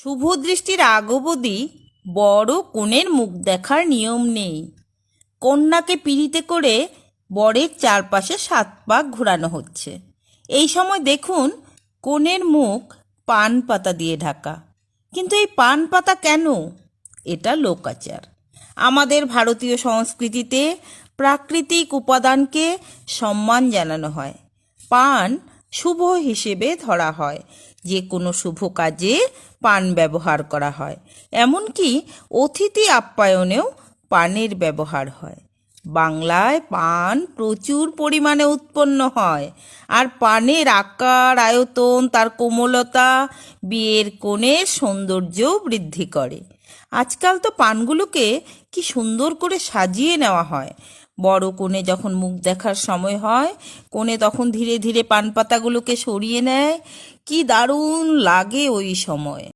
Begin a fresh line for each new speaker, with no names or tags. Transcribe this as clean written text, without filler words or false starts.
শুভ দৃষ্টির আগ অবধি বড় কনের মুখ দেখার নিয়ম নেই। কন্যাকে পিঁড়িতে করে বরের চারপাশে 7 পাক ঘোরানো হচ্ছে। এই সময় দেখুন কনের মুখ পান পাতা দিয়ে ঢাকা। কিন্তু এই পান পাতা কেন? এটা লোকাচার। আমাদের ভারতীয় সংস্কৃতিতে প্রাকৃতিক উপাদানকে সম্মান জানানো হয়। পান শুভ হিসেবে ধরা হয়। যে কোনো শুভ কাজে পান ব্যবহার করা হয়। এমনকি অতিথি আপ্যায়নেও পানের ব্যবহার হয়। বাংলায় পান প্রচুর পরিমাণে উৎপন্ন হয়। আর পানের আকার, আয়তন, তার কোমলতা বিয়ের কনের সৌন্দর্যও বৃদ্ধি করে। আজকাল তো পানগুলোকে কি সুন্দর করে সাজিয়ে নেওয়া হয়। বড় কনে যখন মুখ দেখার সময় হয়, কনে তখন ধীরে ধীরে পান পাতাগুলোকে সরিয়ে নেয়। কি দারুণ লাগে ওই সময়।